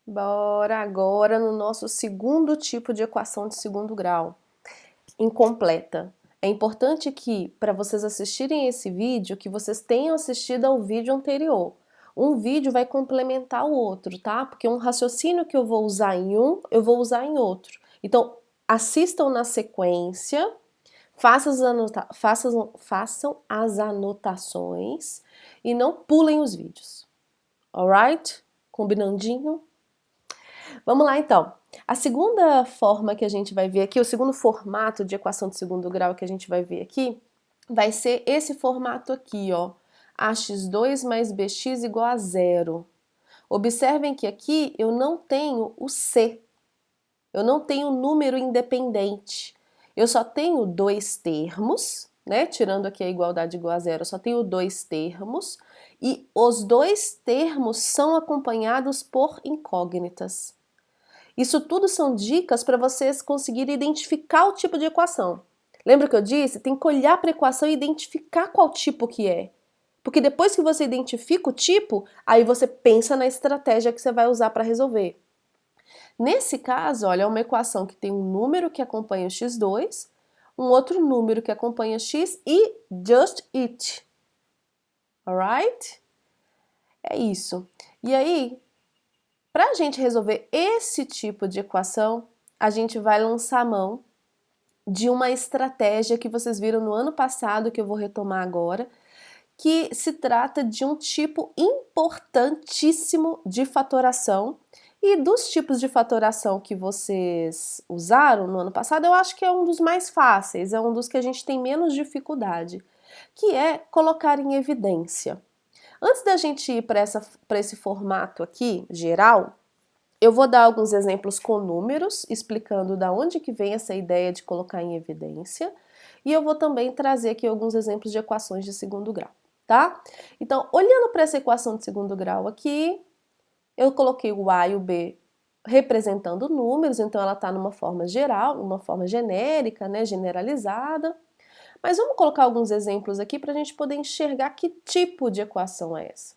Bora agora no nosso segundo tipo de equação de segundo grau, incompleta. É importante que, para vocês assistirem esse vídeo, que vocês tenham assistido ao vídeo anterior. Um vídeo vai complementar o outro, tá? Porque um raciocínio que eu vou usar em um, eu vou usar em outro. Então, assistam na sequência, façam as anotações e não pulem os vídeos. Alright? Combinandinho? Vamos lá então. A segunda forma que a gente vai ver aqui, o segundo formato de equação de segundo grau que a gente vai ver aqui, vai ser esse formato aqui, ó. Ax2 mais bx igual a zero. Observem que aqui eu não tenho o c, eu não tenho número independente. Eu só tenho dois termos, né? Tirando aqui a igualdade igual a zero, eu só tenho dois termos, e os dois termos são acompanhados por incógnitas. Isso tudo são dicas para vocês conseguirem identificar o tipo de equação. Lembra que eu disse? Tem que olhar para a equação e identificar qual tipo que é. Porque depois que você identifica o tipo, aí você pensa na estratégia que você vai usar para resolver. Nesse caso, olha, é uma equação que tem um número que acompanha o x2, um outro número que acompanha x e just it. Alright? É isso. E aí, para a gente resolver esse tipo de equação, a gente vai lançar a mão de uma estratégia que vocês viram no ano passado, que eu vou retomar agora, que se trata de um tipo importantíssimo de fatoração. E dos tipos de fatoração que vocês usaram no ano passado, eu acho que é um dos mais fáceis, é um dos que a gente tem menos dificuldade, que é colocar em evidência. Antes da gente ir para esse formato aqui, geral, eu vou dar alguns exemplos com números, explicando da onde que vem essa ideia de colocar em evidência, e eu vou também trazer aqui alguns exemplos de equações de segundo grau, tá? Então, olhando para essa equação de segundo grau aqui, eu coloquei o A e o B representando números, então ela está numa forma geral, numa forma genérica, né, generalizada. Mas vamos colocar alguns exemplos aqui para a gente poder enxergar que tipo de equação é essa.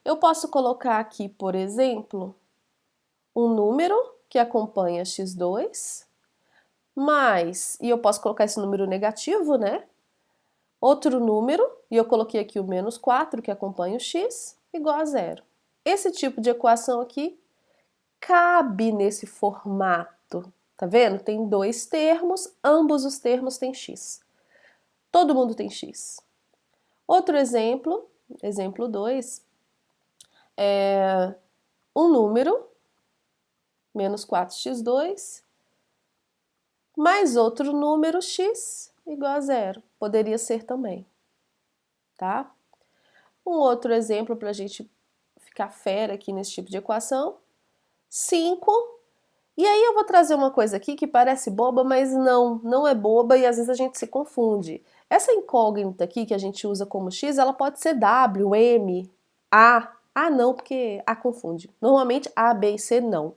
Eu posso colocar aqui, por exemplo, um número que acompanha x2, mais, e eu posso colocar esse número negativo, né? Outro número, e eu coloquei aqui o menos 4, que acompanha o x, igual a zero. Esse tipo de equação aqui cabe nesse formato, tá vendo? Tem dois termos, ambos os termos têm x. Todo mundo tem x. Outro exemplo, exemplo 2, é um número, menos 4x2, mais outro número x igual a zero. Poderia ser também, tá? Um outro exemplo para a gente ficar fera aqui nesse tipo de equação, 5. E aí eu vou trazer uma coisa aqui que parece boba, mas não é boba e às vezes a gente se confunde. Essa incógnita aqui que a gente usa como x, ela pode ser w, m, a. A não, porque a confunde. Normalmente a, b e c não,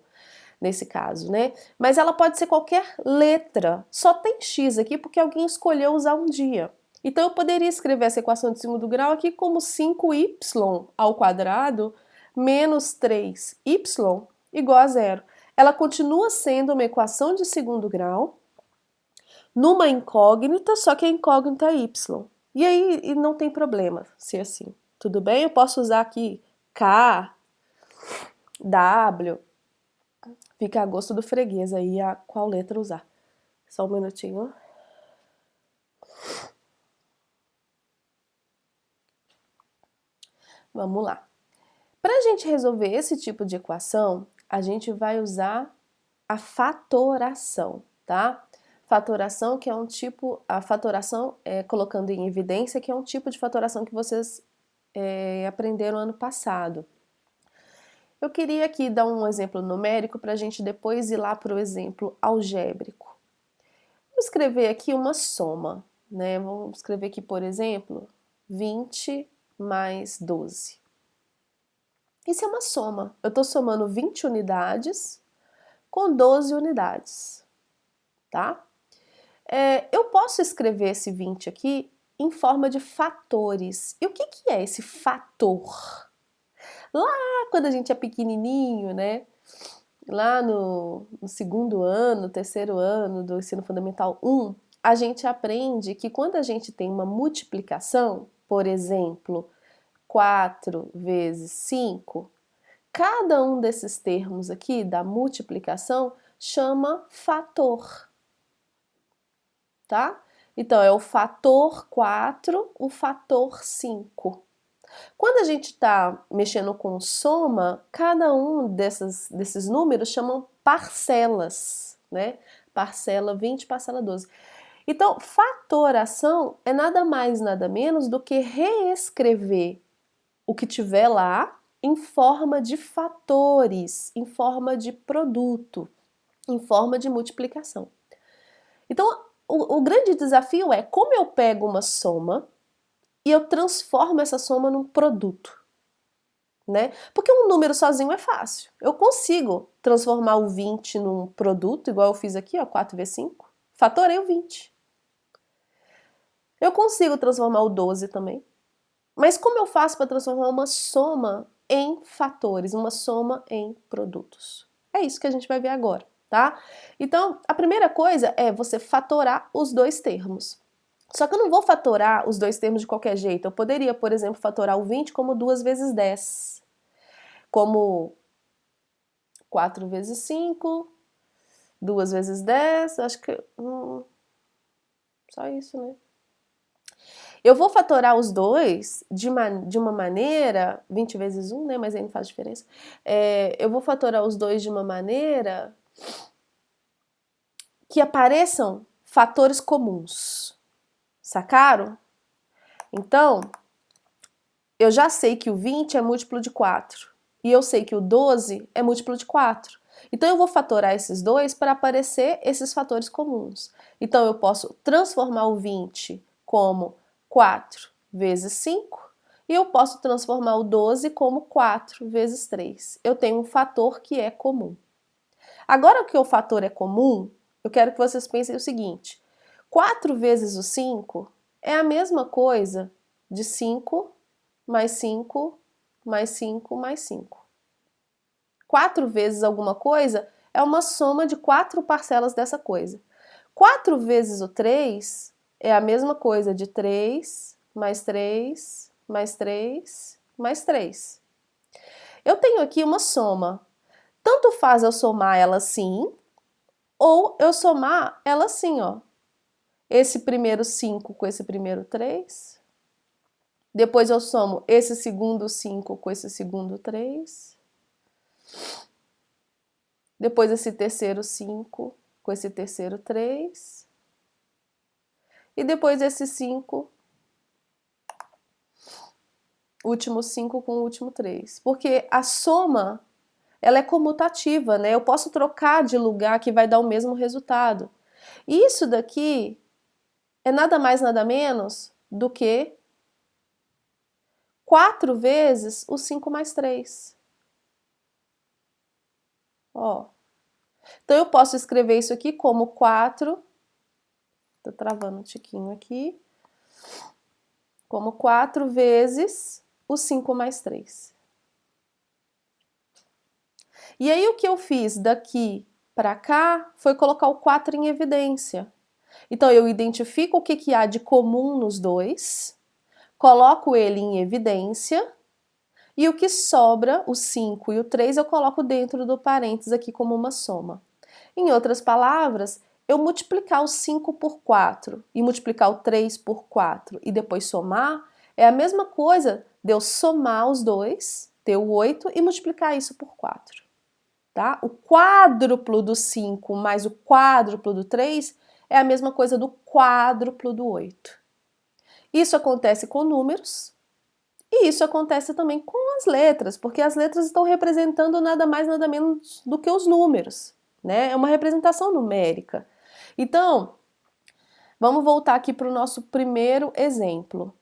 nesse caso, né? Mas ela pode ser qualquer letra. Só tem x aqui porque alguém escolheu usar um dia. Então eu poderia escrever essa equação de segundo grau aqui como 5y ao quadrado menos 3y igual a zero. Ela continua sendo uma equação de segundo grau numa incógnita, só que a incógnita é y. E aí não tem problema ser assim. Tudo bem? Eu posso usar aqui k, w, fica a gosto do freguês aí a qual letra usar. Só um minutinho. Vamos lá. Para a gente resolver esse tipo de equação, a gente vai usar a fatoração, tá? Fatoração que é um tipo, a fatoração, colocando em evidência, que é um tipo de fatoração que vocês aprenderam ano passado. Eu queria aqui dar um exemplo numérico para a gente depois ir lá para o exemplo algébrico. Vou escrever aqui uma soma, né? Vamos escrever aqui, por exemplo, 20 mais 12. Isso é uma soma. Eu estou somando 20 unidades com 12 unidades, tá? Eu posso escrever esse 20 aqui em forma de fatores. E o que é esse fator? Lá quando a gente é pequenininho, né? Lá no segundo ano, terceiro ano do ensino fundamental 1, a gente aprende que quando a gente tem uma multiplicação, por exemplo, 4 vezes 5, cada um desses termos aqui da multiplicação chama fator, tá? Então é o fator 4, o fator 5. Quando a gente está mexendo com soma, cada um desses números chamam parcelas, né? Parcela 20, parcela 12. Então, fatoração é nada mais, nada menos do que reescrever o que tiver lá em forma de fatores, em forma de produto, em forma de multiplicação. Então, o grande desafio é como eu pego uma soma e eu transformo essa soma num produto, né? Porque um número sozinho é fácil. Eu consigo transformar o 20 num produto, igual eu fiz aqui, ó, 4 vezes 5. Fatorei o 20. Eu consigo transformar o 12 também. Mas como eu faço para transformar uma soma em fatores, uma soma em produtos? É isso que a gente vai ver agora, tá? Então, a primeira coisa é você fatorar os dois termos. Só que eu não vou fatorar os dois termos de qualquer jeito. Eu poderia, por exemplo, fatorar o 20 como 2 vezes 10. Como 4 vezes 5, 2 vezes 10, acho que... só isso, né? Eu vou fatorar os dois de uma maneira, 20 vezes 1, né? Mas aí não faz diferença. Eu vou fatorar os dois de uma maneira que apareçam fatores comuns. Sacaram? Então, eu já sei que o 20 é múltiplo de 4. E eu sei que o 12 é múltiplo de 4. Então, eu vou fatorar esses dois para aparecer esses fatores comuns. Então, eu posso transformar o 20 como 4 vezes 5 e eu posso transformar o 12 como 4 vezes 3. Eu tenho um fator que é comum. Agora que o fator é comum, eu quero que vocês pensem o seguinte: 4 vezes o 5 é a mesma coisa de 5 mais 5 mais 5 mais 5. 4 vezes alguma coisa é uma soma de 4 parcelas dessa coisa. 4 vezes o 3 é a mesma coisa de 3 mais 3 mais 3 mais 3. Eu tenho aqui uma soma. Tanto faz eu somar ela assim, ou eu somar ela assim, ó. Esse primeiro 5 com esse primeiro 3. Depois eu somo esse segundo 5 com esse segundo 3. Depois esse terceiro 5 com esse terceiro 3. E depois esse 5, último 5 com o último 3. Porque a soma, ela é comutativa, né? Eu posso trocar de lugar que vai dar o mesmo resultado. E isso daqui é nada mais, nada menos do que 4 vezes o 5 mais 3. Ó. Então, eu posso escrever isso aqui como 4, tô travando um tiquinho aqui, como 4 vezes o 5 mais 3. E aí, o que eu fiz daqui para cá foi colocar o 4 em evidência. Então, eu identifico o que há de comum nos dois, coloco ele em evidência, e o que sobra, o 5 e o 3, eu coloco dentro do parênteses aqui como uma soma. Em outras palavras, eu multiplicar o 5 por 4 e multiplicar o 3 por 4 e depois somar, é a mesma coisa de eu somar os dois, ter o 8 e multiplicar isso por 4. Tá? O quádruplo do 5 mais o quádruplo do 3 é a mesma coisa do quádruplo do 8. Isso acontece com números e isso acontece também com as letras, porque as letras estão representando nada mais, nada menos do que os números, né? É uma representação numérica. Então, vamos voltar aqui para o nosso primeiro exemplo.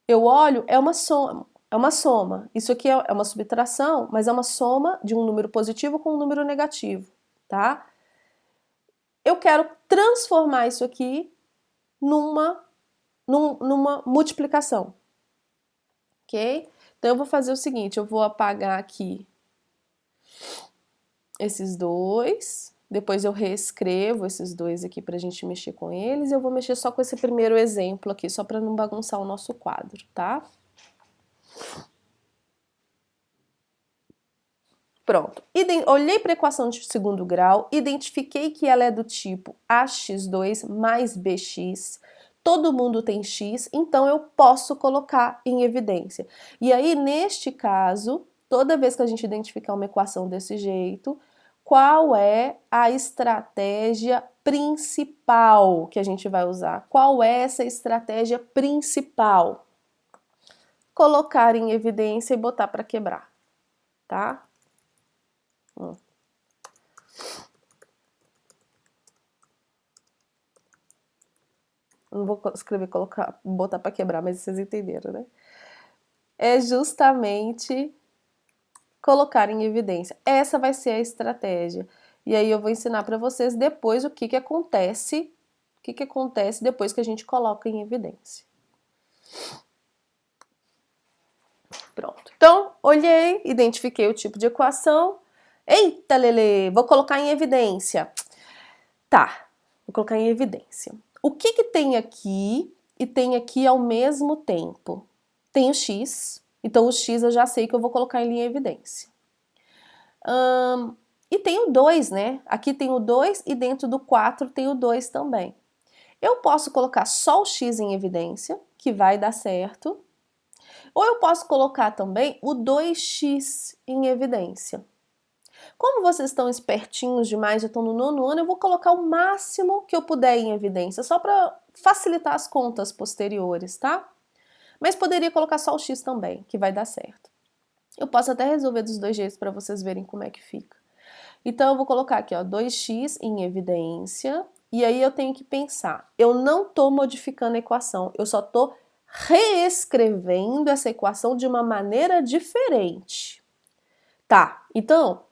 Eu olho, é uma soma. É uma soma. Isso aqui é uma subtração, mas é uma soma de um número positivo com um número negativo, tá? Eu quero transformar isso aqui numa multiplicação, ok? Então, eu vou fazer o seguinte, eu vou apagar aqui esses dois, depois eu reescrevo esses dois aqui pra gente mexer com eles, e eu vou mexer só com esse primeiro exemplo aqui, só pra não bagunçar o nosso quadro, tá? Pronto. Olhei para a equação de segundo grau, identifiquei que ela é do tipo ax2 mais bx. Todo mundo tem x, então eu posso colocar em evidência. E aí, neste caso, toda vez que a gente identificar uma equação desse jeito, qual é a estratégia principal que a gente vai usar? Qual é essa estratégia principal? Colocar em evidência e botar para quebrar, tá? Não vou escrever, colocar, botar para quebrar, mas vocês entenderam, né? É justamente colocar em evidência. Essa vai ser a estratégia. E aí eu vou ensinar para vocês depois o que acontece, depois que a gente coloca em evidência. Pronto. Então, olhei, identifiquei o tipo de equação. Eita, Lele, vou colocar em evidência. Tá, vou colocar em evidência. O que tem aqui e tem aqui ao mesmo tempo? Tem o x, então o x eu já sei que eu vou colocar ele em evidência. E tem o 2, né? Aqui tem o 2 e dentro do 4 tem o 2 também. Eu posso colocar só o x em evidência, que vai dar certo, ou eu posso colocar também o 2x em evidência. Como vocês estão espertinhos demais, já estão no nono ano, eu vou colocar o máximo que eu puder em evidência, só para facilitar as contas posteriores, tá? Mas poderia colocar só o x também, que vai dar certo. Eu posso até resolver dos dois jeitos para vocês verem como é que fica. Então, eu vou colocar aqui, ó, 2x em evidência, e aí eu tenho que pensar, eu não estou modificando a equação, eu só estou reescrevendo essa equação de uma maneira diferente. Tá, então,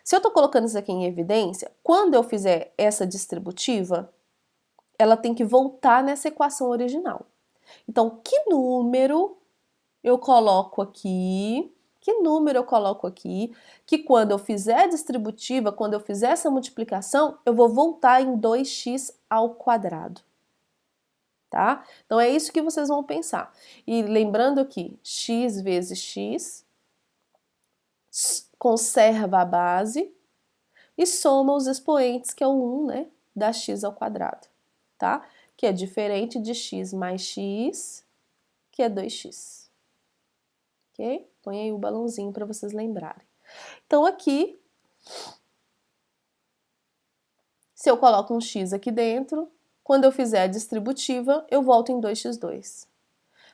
se eu estou colocando isso aqui em evidência, quando eu fizer essa distributiva, ela tem que voltar nessa equação original. Então, que número eu coloco aqui? Que número eu coloco aqui? Que quando eu fizer a distributiva, quando eu fizer essa multiplicação, eu vou voltar em 2x ao quadrado. Tá? Então, é isso que vocês vão pensar. E lembrando que x vezes x conserva a base e soma os expoentes, que é o 1, né, da x ao quadrado, tá? Que é diferente de x mais x, que é 2x. Ok? Põe aí o balãozinho para vocês lembrarem. Então, aqui, se eu coloco um x aqui dentro, quando eu fizer a distributiva, eu volto em 2x2.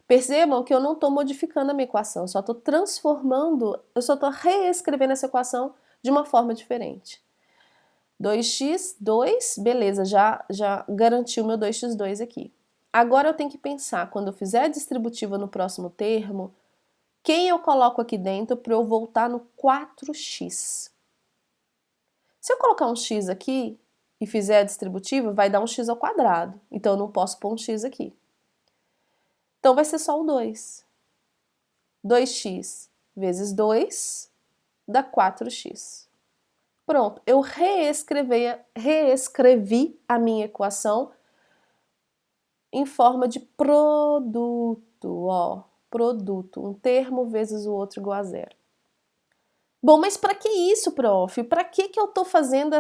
Percebam que eu não estou modificando a minha equação, eu só estou transformando, eu só estou reescrevendo essa equação de uma forma diferente. 2x, 2, beleza, já garanti o meu 2x2 aqui. Agora eu tenho que pensar, quando eu fizer a distributiva no próximo termo, quem eu coloco aqui dentro para eu voltar no 4x? Se eu colocar um x aqui e fizer a distributiva, vai dar um x ao quadrado. Então eu não posso pôr um x aqui. Então vai ser só o 2. 2x vezes 2 dá 4x. Pronto, eu reescrevi a minha equação em forma de produto, ó, produto, um termo vezes o outro igual a zero. Bom, mas para que isso, prof? Para que eu estou fazendo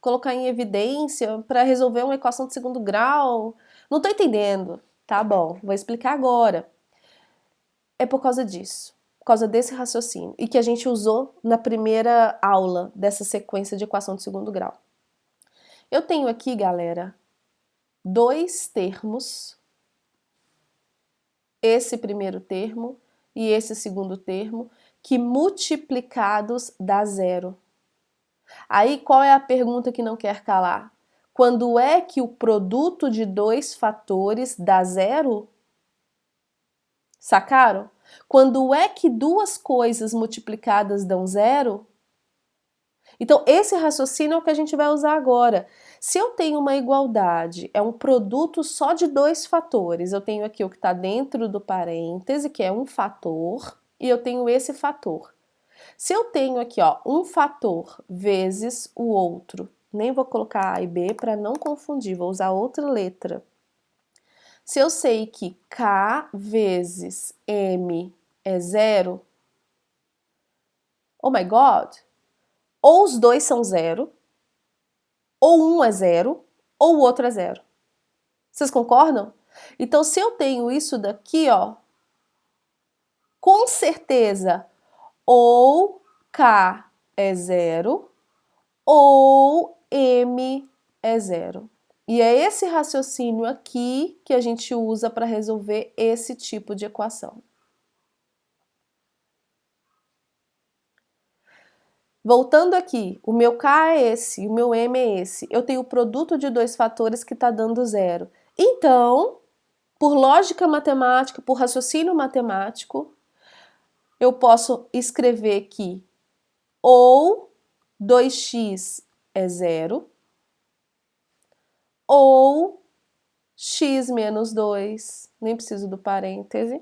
colocar em evidência para resolver uma equação de segundo grau? Não estou entendendo. Tá bom, vou explicar agora. É por causa disso, por causa desse raciocínio, e que a gente usou na primeira aula dessa sequência de equação de segundo grau. Eu tenho aqui, galera, dois termos, esse primeiro termo e esse segundo termo, que multiplicados dá zero. Aí qual é a pergunta que não quer calar? Quando é que o produto de dois fatores dá zero? Sacaram? Quando é que duas coisas multiplicadas dão zero? Então, esse raciocínio é o que a gente vai usar agora. Se eu tenho uma igualdade, é um produto só de dois fatores. Eu tenho aqui o que está dentro do parêntese, que é um fator, e eu tenho esse fator. Se eu tenho aqui, ó, um fator vezes o outro, nem vou colocar A e B para não confundir, vou usar outra letra. Se eu sei que K vezes M é zero, oh my God, ou os dois são zero, ou um é zero, ou o outro é zero. Vocês concordam? Então, se eu tenho isso daqui, ó, com certeza, ou K é zero, ou M é zero. E é esse raciocínio aqui que a gente usa para resolver esse tipo de equação. Voltando aqui, o meu K é esse, o meu M é esse. Eu tenho o produto de dois fatores que está dando zero. Então, por lógica matemática, por raciocínio matemático, eu posso escrever que ou 2x é zero, ou x menos 2, nem preciso do parêntese,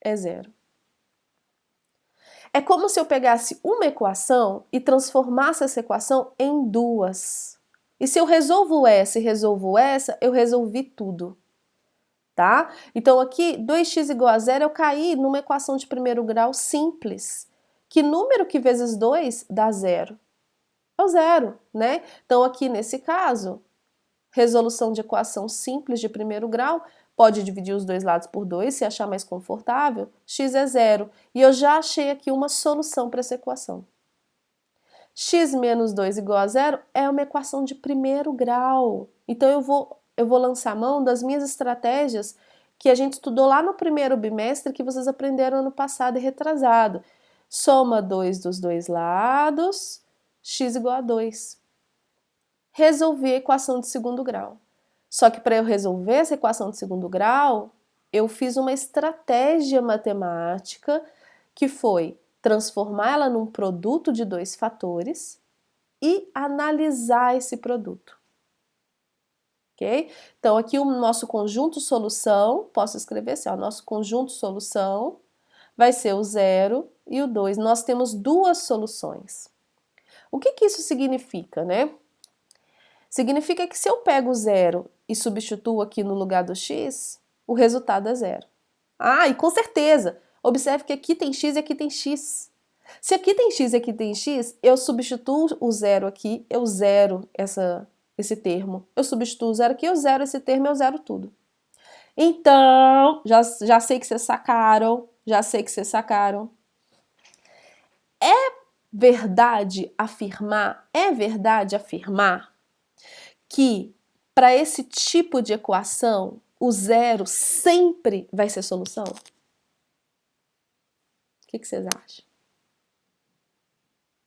é zero. É como se eu pegasse uma equação e transformasse essa equação em duas. E se eu resolvo essa e resolvo essa, eu resolvi tudo. Tá? Então aqui, 2x igual a zero, eu caí numa equação de primeiro grau simples. Que número que vezes 2 dá zero? É o zero, né? Então aqui nesse caso, resolução de equação simples de primeiro grau, pode dividir os dois lados por 2, se achar mais confortável, x é zero. E eu já achei aqui uma solução para essa equação. X menos 2 igual a zero é uma equação de primeiro grau. Então eu vou lançar mão das minhas estratégias que a gente estudou lá no primeiro bimestre, que vocês aprenderam ano passado e retrasado. Soma 2 dos dois lados, x igual a 2. Resolvi a equação de segundo grau. Só que para eu resolver essa equação de segundo grau, eu fiz uma estratégia matemática que foi transformar ela num produto de dois fatores e analisar esse produto. Ok? Então, aqui o nosso conjunto solução, posso escrever assim, ó, nosso conjunto solução vai ser o 0 e o 2. Nós temos duas soluções. O que que isso significa, né? Significa que se eu pego o 0 e substituo aqui no lugar do x, o resultado é 0. Ah, e com certeza, observe que aqui tem x e aqui tem x. Se aqui tem x e aqui tem x, eu substituo o zero aqui, eu zero esse termo. Eu substituo o zero aqui, eu zero esse termo, eu zero tudo. Então, já sei que vocês sacaram, É verdade afirmar que para esse tipo de equação, o zero sempre vai ser solução? O que vocês acham?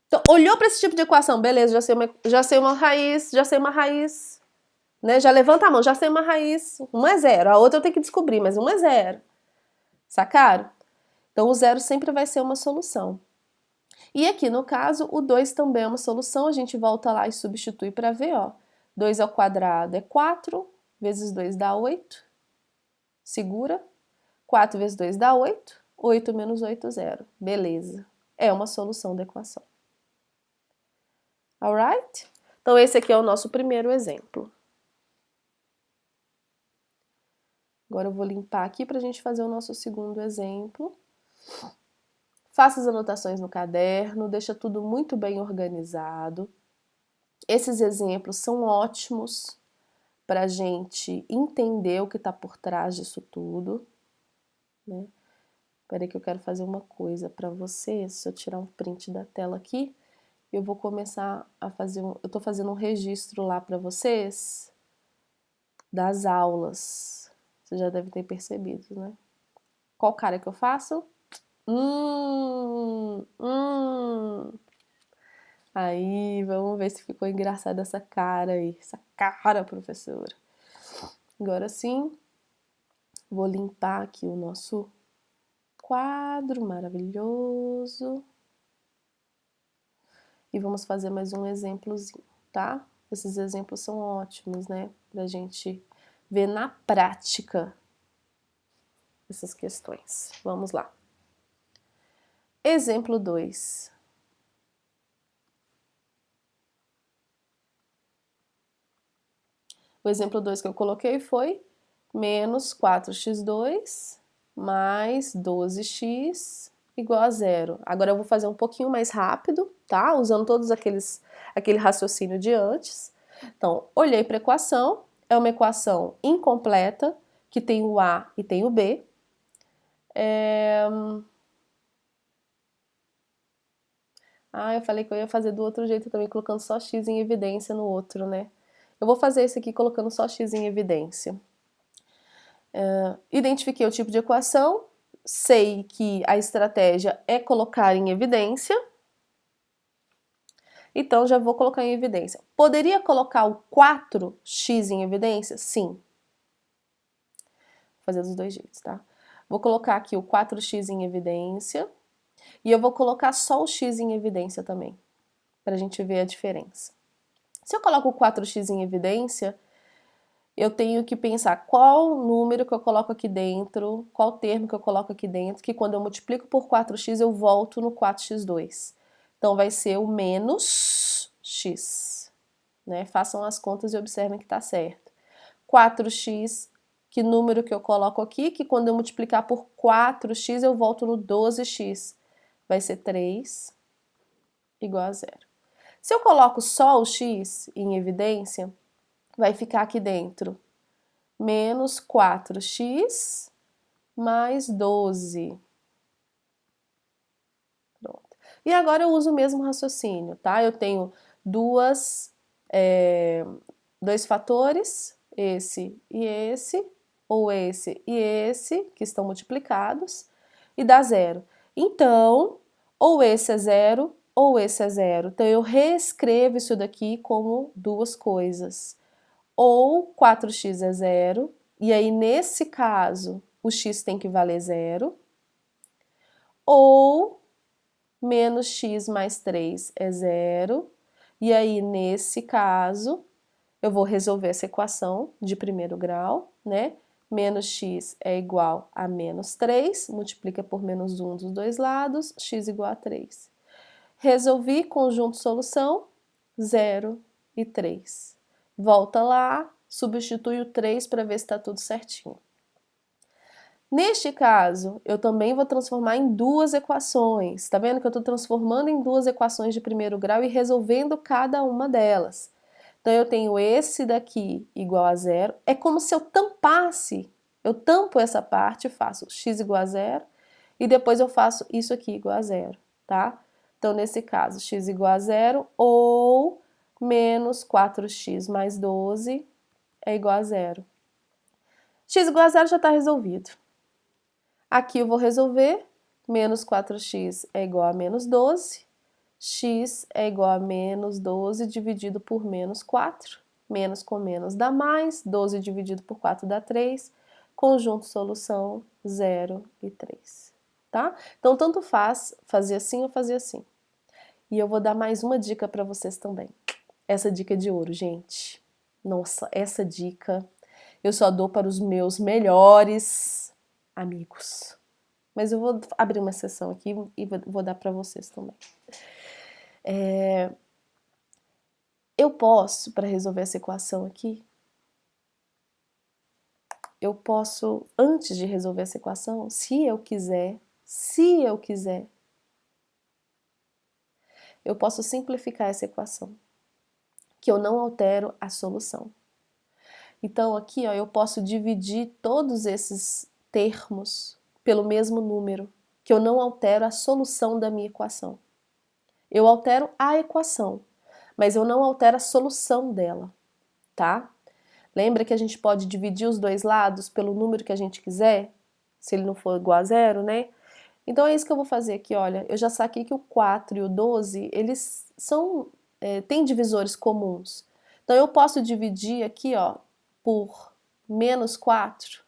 Então, olhou para esse tipo de equação, beleza, já sei uma raiz, né? Já levanta a mão, já sei uma raiz, uma é zero, a outra eu tenho que descobrir, mas uma é zero. Sacaram? Então, o zero sempre vai ser uma solução. E aqui, no caso, o 2 também é uma solução, a gente volta lá e substitui para ver, ó. 2 ao quadrado é 4, vezes 2 dá 8, segura. 4 vezes 2 dá 8, 8 menos 8, 0. Beleza, é uma solução da equação. Alright? Então, esse aqui é o nosso primeiro exemplo. Agora eu vou limpar aqui para a gente fazer o nosso segundo exemplo. Faça as anotações no caderno, deixa tudo muito bem organizado. Esses exemplos são ótimos para a gente entender o que está por trás disso tudo, né? Espera aí que eu quero fazer uma coisa para vocês. Se eu tirar um print da tela aqui, eu vou começar a fazer eu estou fazendo um registro lá para vocês das aulas. Você já deve ter percebido, né? Qual cara que eu faço? Aí, vamos ver se ficou engraçada essa cara aí. Essa cara, professora. Agora sim, vou limpar aqui o nosso quadro maravilhoso. E vamos fazer mais um exemplozinho, tá? Esses exemplos são ótimos, né? Pra gente ver na prática essas questões. Vamos lá. Exemplo 2. O exemplo 2 que eu coloquei foi menos 4x2 mais 12x igual a zero. Agora eu vou fazer um pouquinho mais rápido, tá? Usando todos aquele raciocínio de antes. Então, olhei para a equação, é uma equação incompleta, que tem o A e tem o B. Eu falei que eu ia fazer do outro jeito também, colocando só x em evidência no outro, né? Eu vou fazer esse aqui colocando só x em evidência. Identifiquei o tipo de equação, sei que a estratégia é colocar em evidência, então já vou colocar em evidência. Poderia colocar o 4x em evidência? Sim. Vou fazer dos dois jeitos, tá? Vou colocar aqui o 4x em evidência e eu vou colocar só o x em evidência também, para a gente ver a diferença. Se eu coloco o 4x em evidência, eu tenho que pensar qual número que eu coloco aqui dentro, qual termo que eu coloco aqui dentro, que quando eu multiplico por 4x eu volto no 4x2. Então vai ser o menos x, né? Façam as contas e observem que está certo. 4x, que número que eu coloco aqui, que quando eu multiplicar por 4x eu volto no 12x. Vai ser 3 igual a zero. Se eu coloco só o x em evidência, vai ficar aqui dentro menos 4x mais 12. Pronto. E agora eu uso o mesmo raciocínio, tá? Eu tenho dois fatores, esse e esse, ou esse e esse, que estão multiplicados, e dá zero. Então, ou esse é zero, ou esse é zero. Então, eu reescrevo isso daqui como duas coisas. Ou 4x é zero, e aí nesse caso o x tem que valer zero, ou menos x mais 3 é zero, e aí nesse caso eu vou resolver essa equação de primeiro grau, né? Menos x é igual a menos 3, multiplica por menos 1 dos dois lados, x igual a 3. Resolvi conjunto solução, 0 e 3. Volta lá, substitui o 3 para ver se está tudo certinho. Neste caso, eu também vou transformar em duas equações. Tá vendo que eu estou transformando em duas equações de primeiro grau e resolvendo cada uma delas. Então, eu tenho esse daqui igual a zero. É como se eu tampasse. Eu tampo essa parte, faço x igual a zero, e depois eu faço isso aqui igual a zero, tá? Então, nesse caso, x igual a zero ou menos 4x mais 12 é igual a zero. X igual a zero já está resolvido. Aqui eu vou resolver, menos 4x é igual a menos 12, x é igual a menos 12 dividido por menos 4, menos com menos dá mais, 12 dividido por 4 dá 3, conjunto solução 0 e 3, tá? Então, tanto faz fazer assim ou fazer assim. E eu vou dar mais uma dica para vocês também. Essa dica é de ouro, gente. Nossa, essa dica eu só dou para os meus melhores amigos. Mas eu vou abrir uma exceção aqui e vou dar para vocês também. Eu posso, para resolver essa equação aqui, eu posso, antes de resolver essa equação, se eu quiser, eu posso simplificar essa equação, que eu não altero a solução. Então aqui, ó, eu posso dividir todos esses termos pelo mesmo número, que eu não altero a solução da minha equação. Eu altero a equação, mas eu não altero a solução dela, tá? Lembra que a gente pode dividir os dois lados pelo número que a gente quiser, se ele não for igual a zero, né? Então é isso que eu vou fazer aqui, olha, eu já saquei que o 4 e o 12, eles têm divisores comuns. Então eu posso dividir aqui, ó, por menos 4.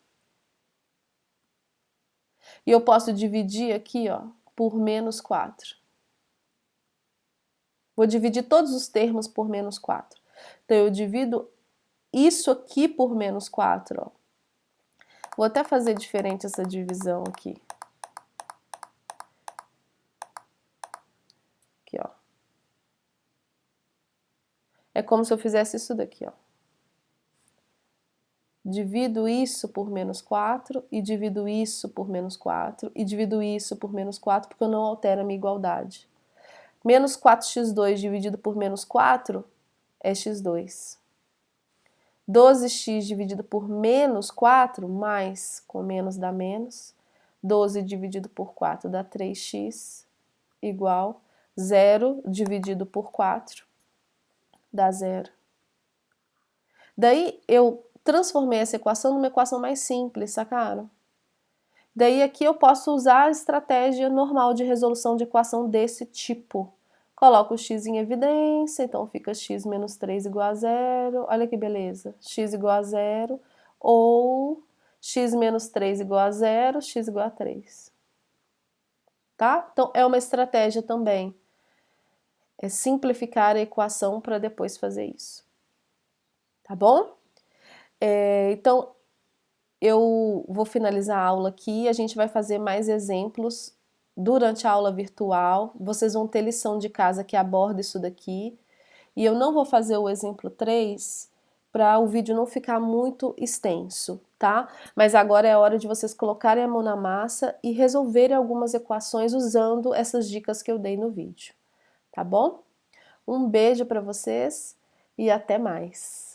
E eu posso dividir aqui, ó, por menos 4. Vou dividir todos os termos por menos 4. Então, eu divido isso aqui por menos 4, ó. Vou até fazer diferente essa divisão aqui. Aqui, ó. É como se eu fizesse isso daqui, ó. Divido isso por menos 4, e divido isso por menos 4, e divido isso por menos 4, porque eu não altero a minha igualdade. Menos 4x2 dividido por menos 4 é x2. 12x dividido por menos 4, mais com menos dá menos. 12 dividido por 4 dá 3x, igual 0 dividido por 4 dá 0. Daí eu transformei essa equação numa equação mais simples, sacaram? Daí aqui eu posso usar a estratégia normal de resolução de equação desse tipo. Coloco o x em evidência, então fica x menos 3 igual a 0. Olha que beleza. X igual a 0, ou x menos 3 igual a 0, x igual a 3. Tá? Então é uma estratégia também. É simplificar a equação para depois fazer isso. Tá bom? Então, eu vou finalizar a aula aqui, a gente vai fazer mais exemplos durante a aula virtual, vocês vão ter lição de casa que aborda isso daqui, e eu não vou fazer o exemplo 3 para o vídeo não ficar muito extenso, tá? Mas agora é a hora de vocês colocarem a mão na massa e resolverem algumas equações usando essas dicas que eu dei no vídeo, tá bom? Um beijo para vocês e até mais!